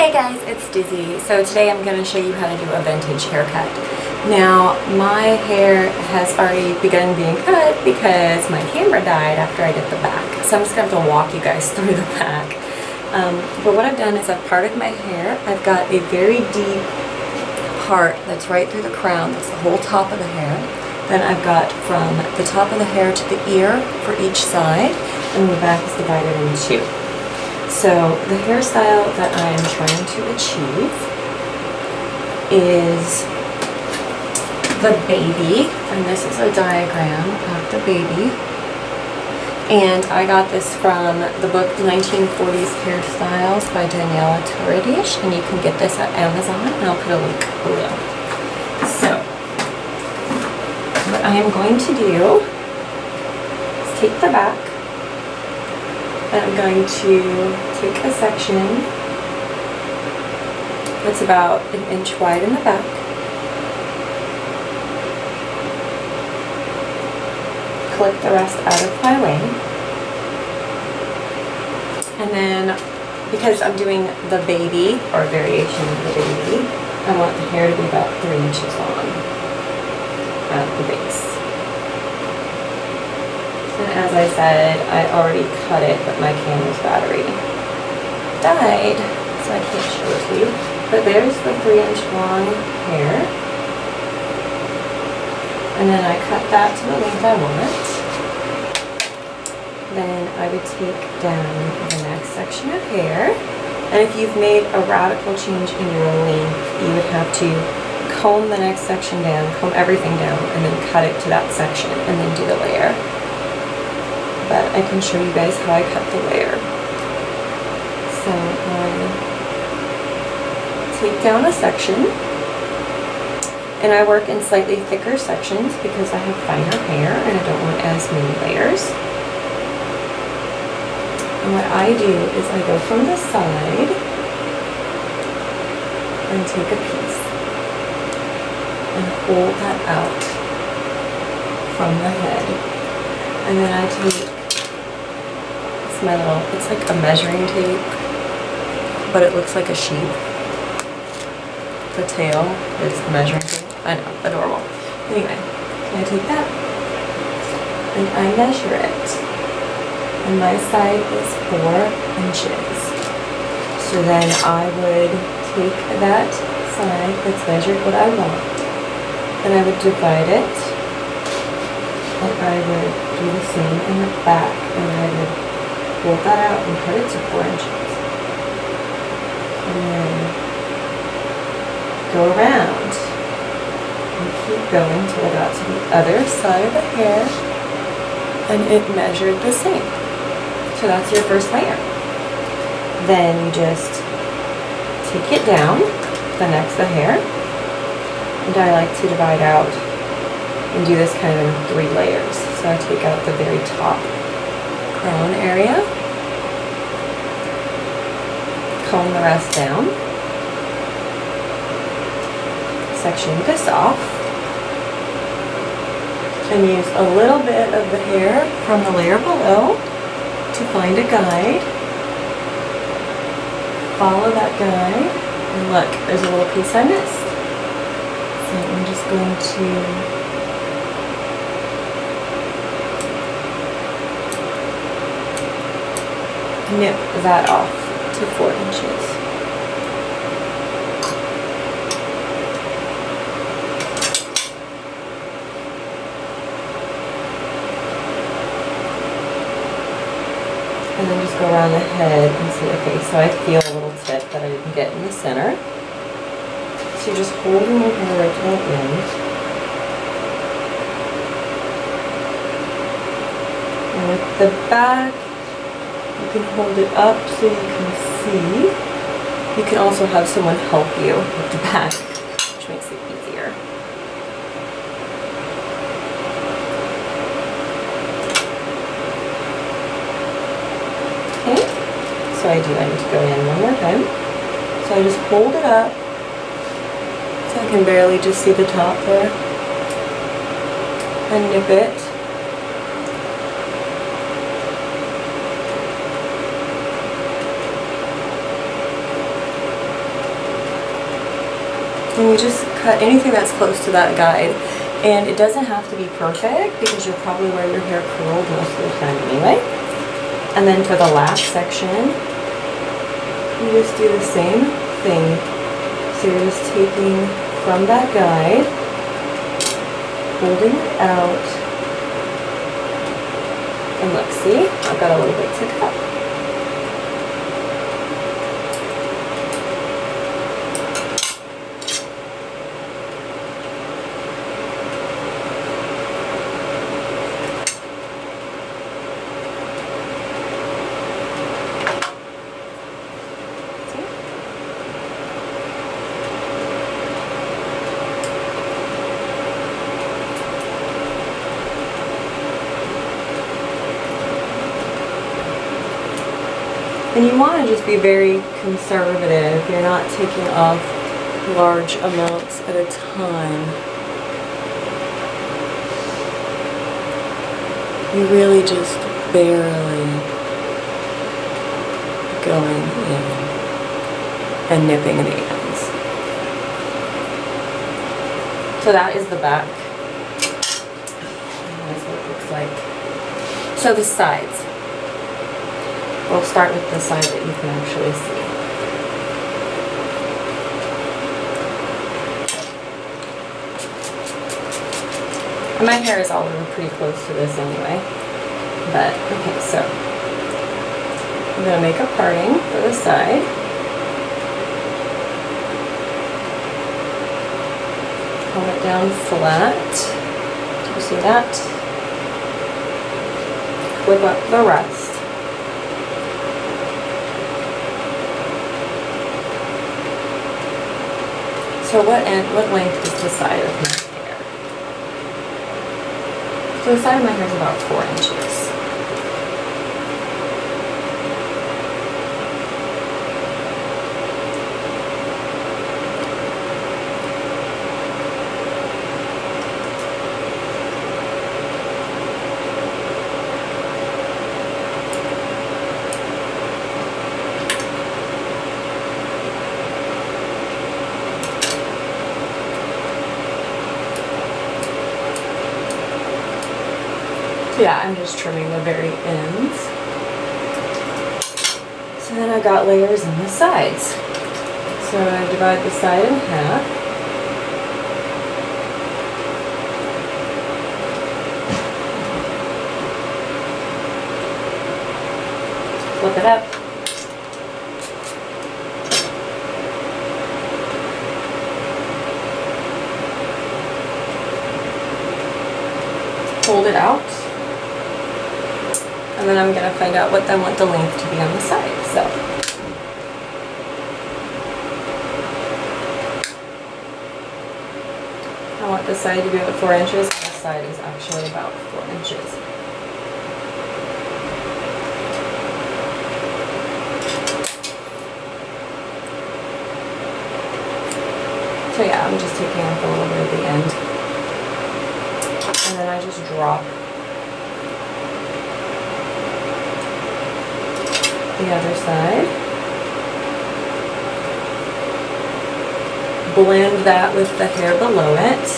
Hey guys, it's Dizzy. So today I'm going to show you how to do a vintage haircut. Now my hair has already begun being cut because my camera died after I did the back. So I'm just going to have to walk you guys through the back. But what I've done is I've parted my hair. I've got a very deep part that's right through the crown. That's the whole top of the hair. Then I've got from the top of the hair to the ear for each side, and the back is divided into two. So the hairstyle that I am trying to achieve is the baby, and this is a diagram of the baby. And I got this from the book 1940s Hairstyles by Daniela Toradish, and you can get this at Amazon, and I'll put a link below. So what I am going to do is take the back, and I'm going to take a section that's about 1 inch wide in the back, clip the rest out of my way, and then because I'm doing the baby, or variation of the baby, I want the hair to be about 3 inches long at the base. And as I said, I already cut it, but my camera's battery died, so I can't show it to you. But there's the 3 inch long hair. And then I cut that to the length I want. Then I would take down the next section of hair. And if you've made a radical change in your length, you would have to comb the next section down, comb everything down, and then cut it to that section, and then do the layer. But I can show you guys how I cut the layer. So I take down a section, and I work in slightly thicker sections because I have finer hair and I don't want as many layers. And what I do is I go from the side and take a piece and hold that out from the head. And then I take it's like a measuring tape, but it looks like a sheep. The tail is the measuring tape. I know, adorable. Anyway, I take that and I measure it. And my side is 4 inches. So then I would take that side that's measured what I want, and I would divide it, and I would do the same in the back, and I would hold that out and cut it to 4 inches. And then go around and keep going till I got to the other side of the hair, and it measured the same. So that's your first layer. Then you just take it down, the next the hair, and I like to divide out and do this kind of in 3 layers. So I take out the very top crown area, comb the rest down, section this off, and use a little bit of the hair from the layer below to find a guide. Follow that guide, and look, there's a little piece I missed. So I'm just going to nip that off to 4 inches. And then just go around the head and see, okay, so I feel a little tip that I didn't get in the center. So you're just holding your hair right to the end. And with the back, you can hold it up so you can see. You can also have someone help you with the back, which makes it easier. Okay, so I need to go in one more time. So I just hold it up so I can barely just see the top there, and nip it. And you just cut anything that's close to that guide. And it doesn't have to be perfect because you'll probably wear your hair curled most of the time anyway. And then for the last section, you just do the same thing. So you're just taking from that guide, holding it out, and look, see? I've got a little bit to cut. And you want to just be very conservative. You're not taking off large amounts at a time. You really just barely going in and nipping the ends. So that is the back. And that's what it looks like. So the sides. We'll start with the side that you can actually see. And my hair is all over pretty close to this anyway. But, okay, so I'm going to make a parting for the side. Comb it down flat. Do you see that? Clip up the rest. So what length is the side of my hair? So the side of my hair is about 4 inches. Yeah, I'm just trimming the very ends. So then I got layers on the sides. So I divide the side in half. Flip it up. Hold it out. And then I'm going to find out what I want the length to be on the side. So I want the side to be about 4 inches. The side is actually about 4 inches. So yeah, I'm just taking off a little bit at the end. And then I just drop the other side. Blend that with the hair below it.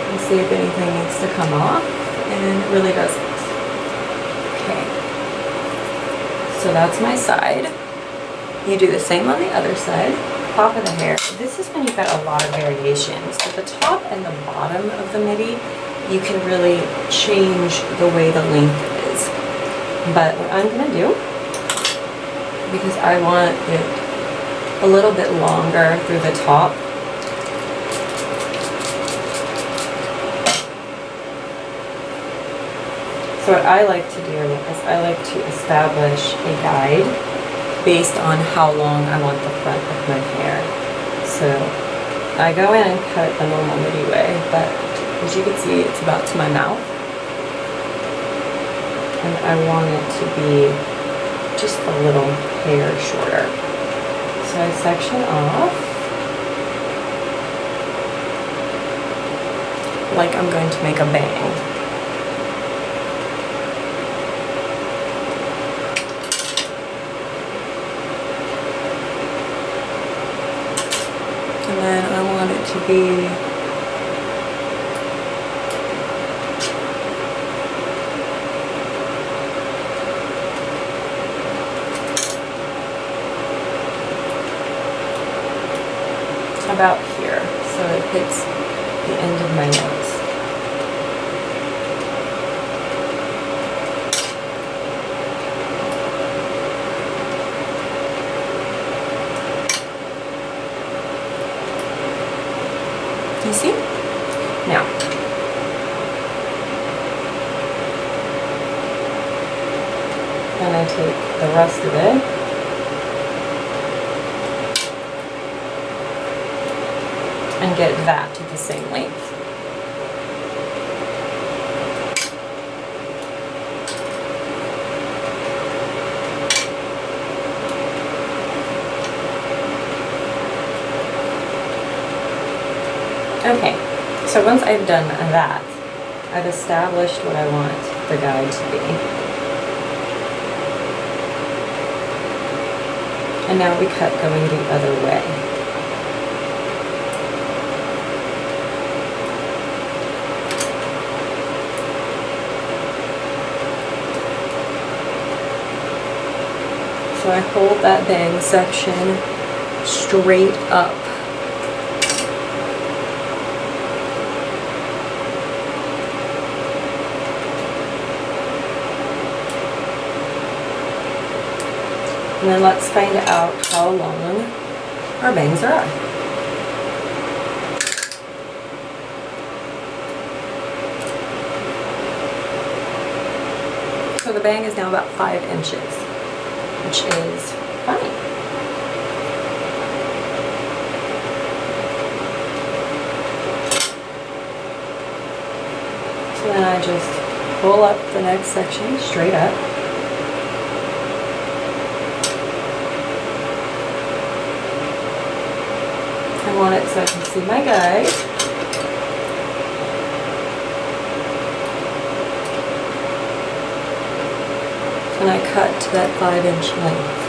And see if anything needs to come off. And it really doesn't. Okay. So that's my side. You do the same on the other side. Top of the hair. This is when you've got a lot of variations. At the top and the bottom of the midi, you can really change the way the length is. But what I'm going to do, because I want it a little bit longer through the top, so what I like to do is I like to establish a guide based on how long I want the front of my hair. So I go in and cut it the normal midi way, but as you can see, it's about to my mouth. And I want it to be just a little hair shorter. So I section off like I'm going to make a bang. And then I want it to be about here, so it hits the end of my nose. You see? Now, then I take the rest of it and get that to the same length. Okay, so once I've done that, I've established what I want the guide to be. And now we cut going the other way. So I hold that bang section straight up. And then let's find out how long our bangs are. So the bang is now about 5 inches, which is fine. So then I just pull up the next section straight up. I want it so I can see my guide. And I cut to that 5-inch length.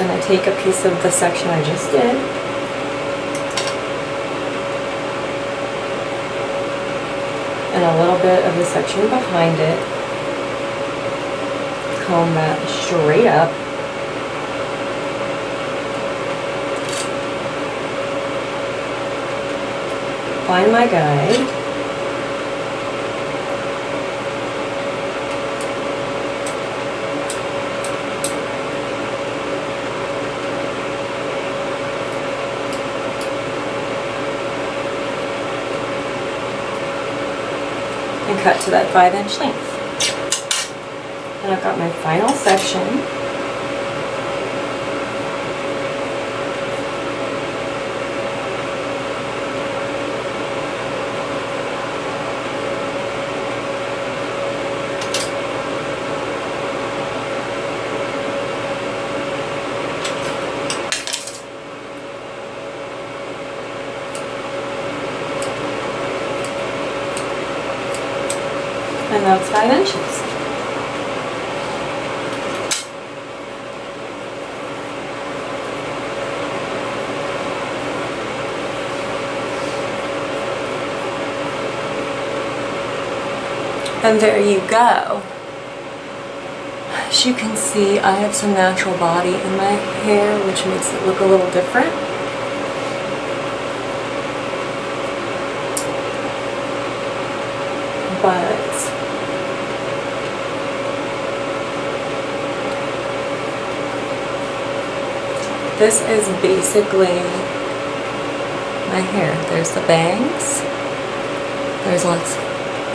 And I take a piece of the section I just did, and a little bit of the section behind it, comb that straight up, find my guide, and cut to that 5-inch length. And I've got my final section. And that's 5 inches. And there you go. As you can see, I have some natural body in my hair, which makes it look a little different. But this is basically my hair. There's the bangs. There's lots of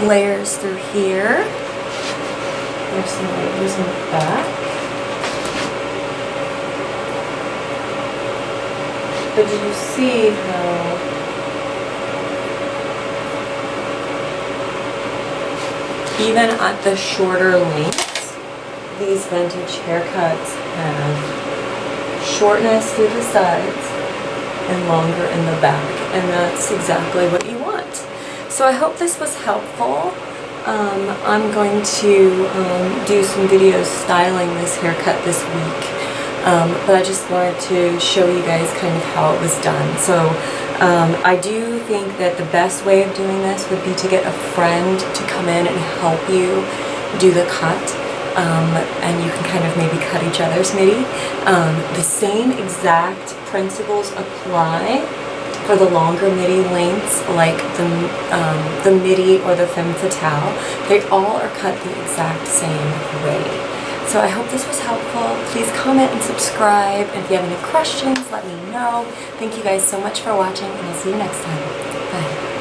layers through here. There's some layers in the back. But did you see how even at the shorter lengths, these vintage haircuts have shortness through the sides and longer in the back, and that's exactly what you want. So I hope this was helpful. I'm going to do some videos styling this haircut this week, but I just wanted to show you guys kind of how it was done. So I do think that the best way of doing this would be to get a friend to come in and help you do the cut. And you can kind of maybe cut each other's middy. The same exact principles apply for the longer middy lengths, like the middy or the femme fatale. They all are cut the exact same way. So I hope this was helpful. Please comment and subscribe. And if you have any questions, let me know. Thank you guys so much for watching, and I'll see you next time. Bye.